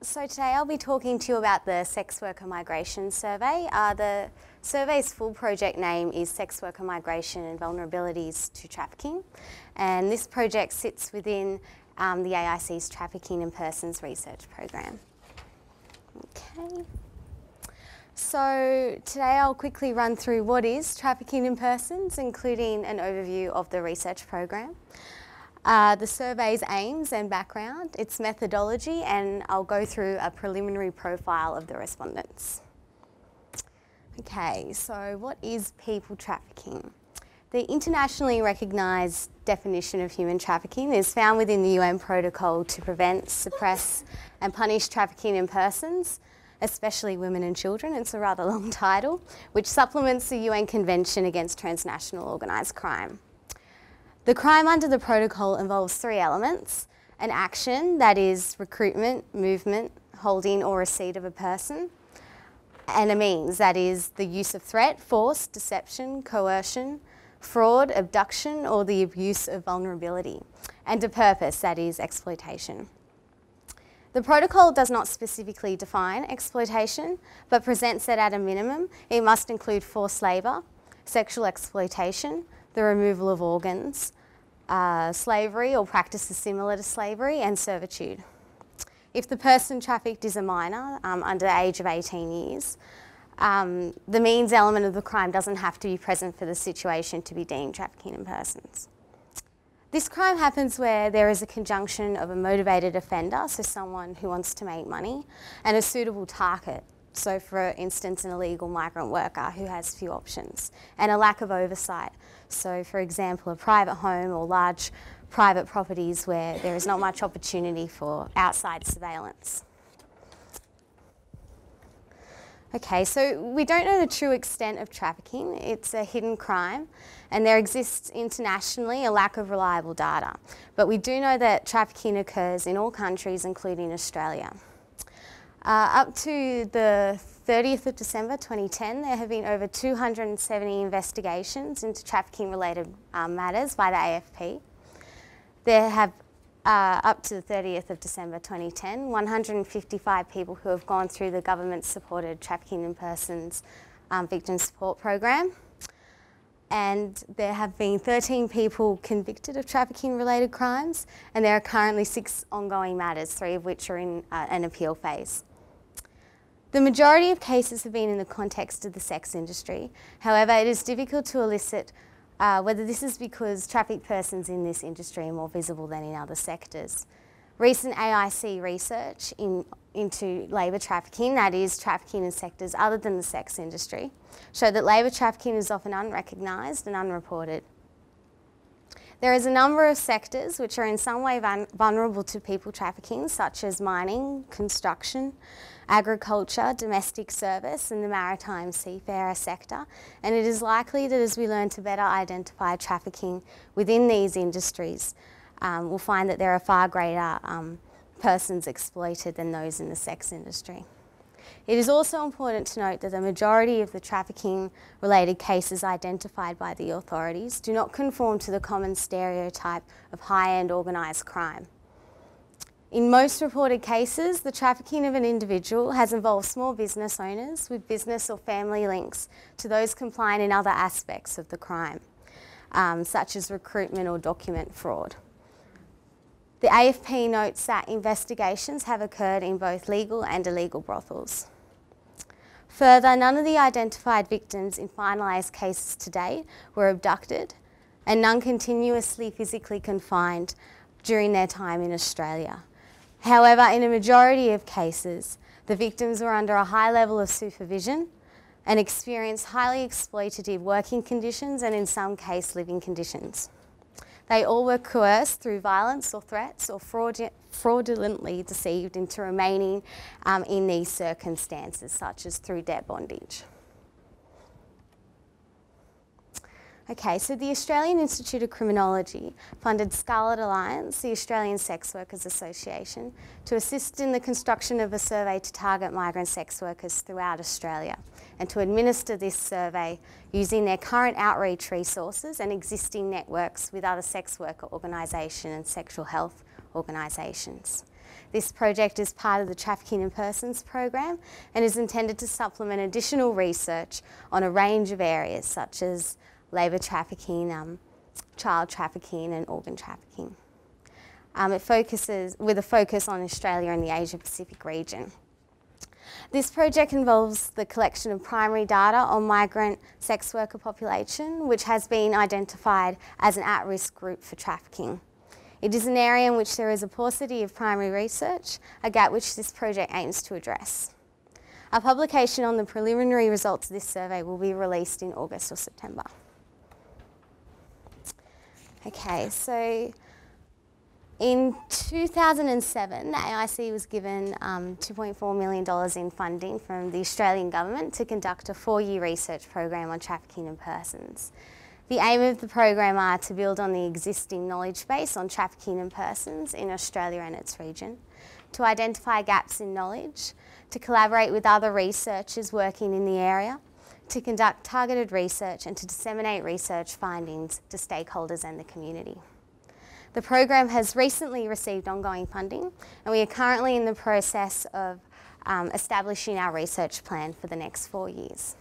So today I'll be talking to you about the Sex Worker Migration Survey. The survey's full project name is Sex Worker Migration and Vulnerabilities to Trafficking, and this project sits within the AIC's Trafficking in Persons Research Program. Okay. So today I'll quickly run through what is trafficking in persons, including an overview of the research program, the survey's aims and background, its methodology, and I'll go through a preliminary profile of the respondents. Okay, so what is people trafficking? The internationally recognised definition of human trafficking is found within the UN Protocol to prevent, suppress and punish trafficking in persons, especially women and children. It's a rather long title, which supplements the UN Convention Against Transnational Organised Crime. The crime under the protocol involves three elements: an action, that is recruitment, movement, holding or receipt of a person, and a means, that is the use of threat, force, deception, coercion, fraud, abduction or the abuse of vulnerability, and a purpose, that is exploitation. The protocol does not specifically define exploitation, but presents that at a minimum it must include forced labour, sexual exploitation, the removal of organs, slavery or practices similar to slavery, and servitude. If the person trafficked is a minor under the age of 18 years, the means element of the crime doesn't have to be present for the situation to be deemed trafficking in persons. This crime happens where there is a conjunction of a motivated offender, so someone who wants to make money, and a suitable target, so for instance an illegal migrant worker who has few options, and a lack of oversight, so for example a private home or large private properties where there is not much opportunity for outside surveillance. Okay, so we don't know the true extent of trafficking. It's a hidden crime, and there exists internationally a lack of reliable data. But we do know that trafficking occurs in all countries, including Australia. Up to the 30th of December 2010, there have been over 270 investigations into trafficking-related matters by the AFP. There have up to the 30th of December 2010, 155 people who have gone through the government-supported Trafficking in Persons Victim Support Program. And there have been 13 people convicted of trafficking-related crimes, and there are currently 6 ongoing matters, 3 of which are in an appeal phase. The majority of cases have been in the context of the sex industry. However, it is difficult to elicit whether this is because trafficked persons in this industry are more visible than in other sectors. Recent AIC research into labour trafficking, that is trafficking in sectors other than the sex industry, show that labour trafficking is often unrecognised and unreported. There is a number of sectors which are in some way vulnerable to people trafficking, such as mining, construction, agriculture, domestic service and the maritime seafarer sector, and it is likely that as we learn to better identify trafficking within these industries, we'll find that there are far greater persons exploited than those in the sex industry. It is also important to note that the majority of the trafficking-related cases identified by the authorities do not conform to the common stereotype of high-end organised crime. In most reported cases, the trafficking of an individual has involved small business owners with business or family links to those complying in other aspects of the crime, such as recruitment or document fraud. The AFP notes that investigations have occurred in both legal and illegal brothels. Further, none of the identified victims in finalised cases to date were abducted, and none continuously physically confined during their time in Australia. However, in a majority of cases, the victims were under a high level of supervision and experienced highly exploitative working conditions and in some cases living conditions. They all were coerced through violence or threats or fraudulently deceived into remaining in these circumstances, such as through debt bondage. Okay, so the Australian Institute of Criminology funded Scarlet Alliance, the Australian Sex Workers Association, to assist in the construction of a survey to target migrant sex workers throughout Australia and to administer this survey using their current outreach resources and existing networks with other sex worker organisations and sexual health organisations. This project is part of the Trafficking in Persons program and is intended to supplement additional research on a range of areas such as labour trafficking, child trafficking and organ trafficking. It focuses with a focus on Australia and the Asia Pacific region. This project involves the collection of primary data on migrant sex worker population, which has been identified as an at-risk group for trafficking. It is an area in which there is a paucity of primary research, a gap which this project aims to address. A publication on the preliminary results of this survey will be released in August or September. Okay, so in 2007, the AIC was given $2.4 million in funding from the Australian government to conduct a 4-year research program on trafficking in persons. The aim of the program are to build on the existing knowledge base on trafficking in persons in Australia and its region, to identify gaps in knowledge, to collaborate with other researchers working in the area, to conduct targeted research and to disseminate research findings to stakeholders and the community. The program has recently received ongoing funding and we are currently in the process of establishing our research plan for the next 4 years.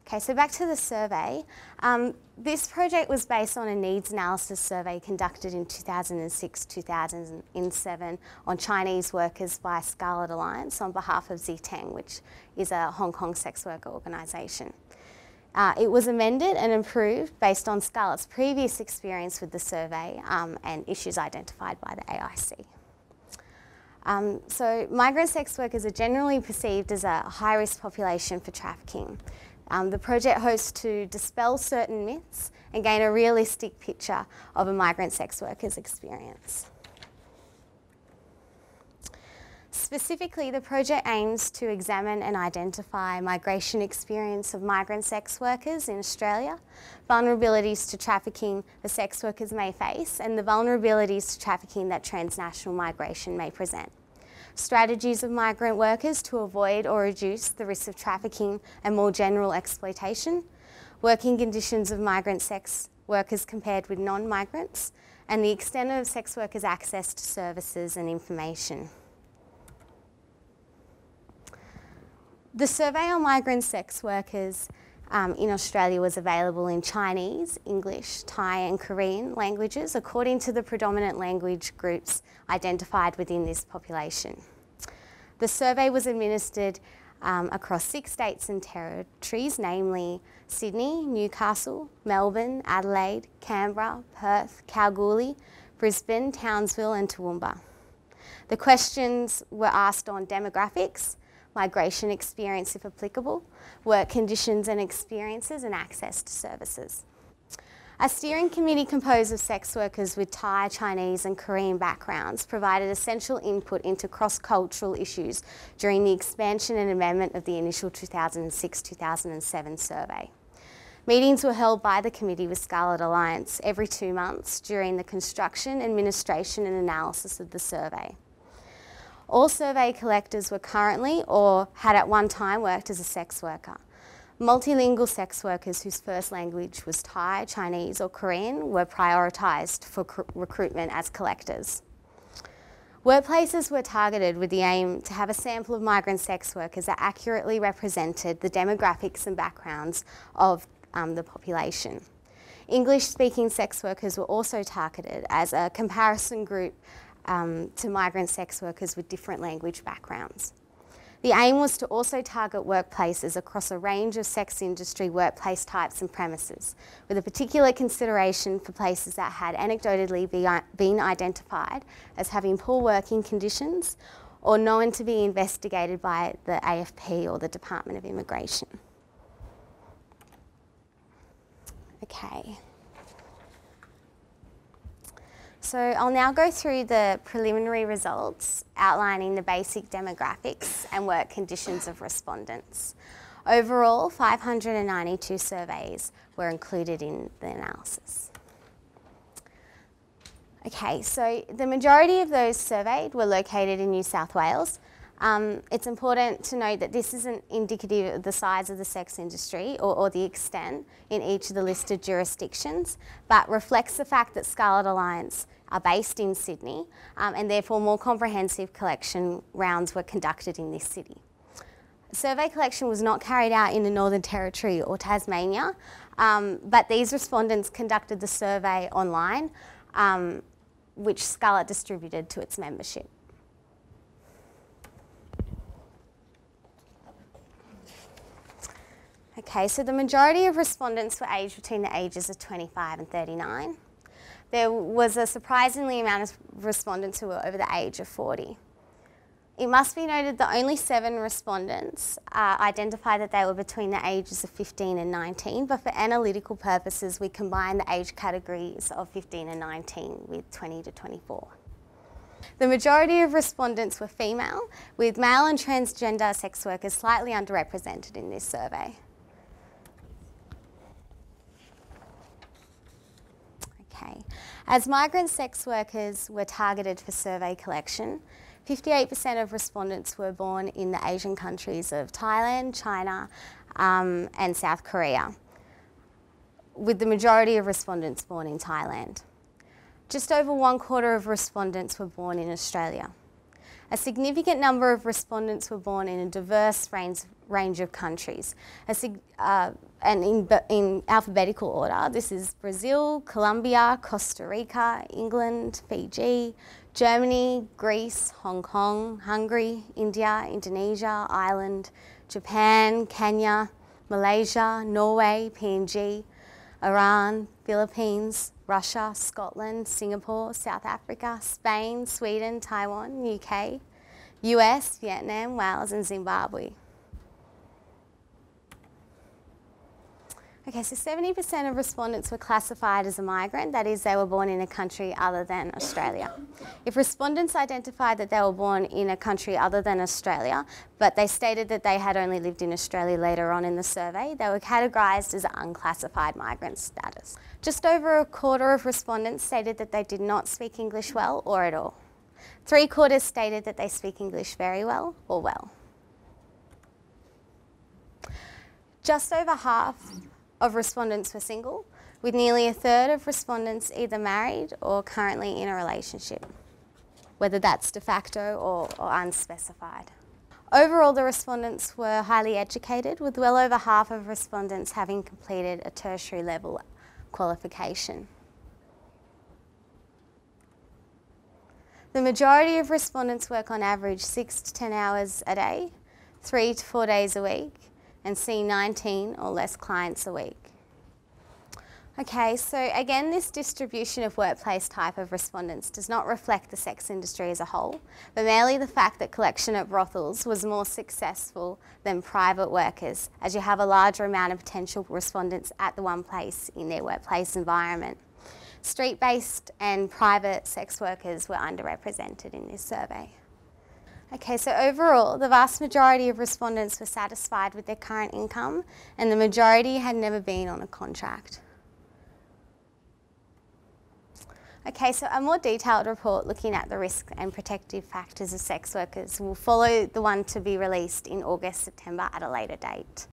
Okay, so back to the survey. This project was based on a needs analysis survey conducted in 2006-2007 on Chinese workers by Scarlet Alliance on behalf of Ziteng, which is a Hong Kong sex worker organisation. It was amended and improved based on Scarlet's previous experience with the survey and issues identified by the AIC. So migrant sex workers are generally perceived as a high-risk population for trafficking. The project hopes to dispel certain myths and gain a realistic picture of a migrant sex worker's experience. Specifically, the project aims to examine and identify migration experience of migrant sex workers in Australia, vulnerabilities to trafficking the sex workers may face, and the vulnerabilities to trafficking that transnational migration may present. Strategies of migrant workers to avoid or reduce the risk of trafficking and more general exploitation, working conditions of migrant sex workers compared with non-migrants, and the extent of sex workers' access to services and information. The survey on migrant sex workers in Australia was available in Chinese, English, Thai and Korean languages according to the predominant language groups identified within this population. The survey was administered across 6 states and territories, namely Sydney, Newcastle, Melbourne, Adelaide, Canberra, Perth, Kalgoorlie, Brisbane, Townsville and Toowoomba. The questions were asked on demographics, migration experience if applicable, work conditions and experiences and access to services. A steering committee composed of sex workers with Thai, Chinese and Korean backgrounds provided essential input into cross-cultural issues during the expansion and amendment of the initial 2006-2007 survey. Meetings were held by the committee with Scarlet Alliance every 2 months during the construction, administration and analysis of the survey. All survey collectors were currently or had at one time worked as a sex worker. Multilingual sex workers whose first language was Thai, Chinese or Korean were prioritised for recruitment as collectors. Workplaces were targeted with the aim to have a sample of migrant sex workers that accurately represented the demographics and backgrounds of the population. English-speaking sex workers were also targeted as a comparison group to migrant sex workers with different language backgrounds. The aim was to also target workplaces across a range of sex industry workplace types and premises, with a particular consideration for places that had anecdotally been identified as having poor working conditions or known to be investigated by the AFP or the Department of Immigration. Okay. So I'll now go through the preliminary results outlining the basic demographics and work conditions of respondents. Overall, 592 surveys were included in the analysis. Okay, so the majority of those surveyed were located in New South Wales, It's important to note that this isn't indicative of the size of the sex industry or the extent in each of the listed jurisdictions, but reflects the fact that Scarlet Alliance are based in Sydney, and therefore more comprehensive collection rounds were conducted in this city. Survey collection was not carried out in the Northern Territory or Tasmania, but these respondents conducted the survey online, which Scarlet distributed to its membership. Okay, so the majority of respondents were aged between the ages of 25 and 39. There was a surprisingly amount of respondents who were over the age of 40. It must be noted that only 7 respondents identified that they were between the ages of 15 and 19, but for analytical purposes, we combine the age categories of 15 and 19 with 20 to 24. The majority of respondents were female, with male and transgender sex workers slightly underrepresented in this survey. Okay. As migrant sex workers were targeted for survey collection, 58% of respondents were born in the Asian countries of Thailand, China, and South Korea, with the majority of respondents born in Thailand. Just over 1/4 of respondents were born in Australia. A significant number of respondents were born in a diverse range of countries. And in alphabetical order, this is Brazil, Colombia, Costa Rica, England, Fiji, Germany, Greece, Hong Kong, Hungary, India, Indonesia, Ireland, Japan, Kenya, Malaysia, Norway, PNG, Iran, Philippines, Russia, Scotland, Singapore, South Africa, Spain, Sweden, Taiwan, UK, US, Vietnam, Wales and Zimbabwe. Okay, so 70% of respondents were classified as a migrant, that is, they were born in a country other than Australia. If respondents identified that they were born in a country other than Australia, but they stated that they had only lived in Australia later on in the survey, they were categorised as unclassified migrant status. Just over 1/4 of respondents stated that they did not speak English well or at all. 3/4 stated that they speak English very well or well. Just over half of respondents were single, with nearly 1/3 of respondents either married or currently in a relationship, whether that's de facto or unspecified. Overall, the respondents were highly educated, with well over half of respondents having completed a tertiary level qualification. The majority of respondents work on average 6 to 10 hours a day, 3 to 4 days a week, and see 19 or less clients a week. Okay, so again, this distribution of workplace type of respondents does not reflect the sex industry as a whole, but merely the fact that collection at brothels was more successful than private workers, as you have a larger amount of potential respondents at the one place in their workplace environment. Street-based and private sex workers were underrepresented in this survey. Okay, so overall, the vast majority of respondents were satisfied with their current income, and the majority had never been on a contract. Okay, so a more detailed report looking at the risk and protective factors of sex workers will follow the one to be released in August, September at a later date.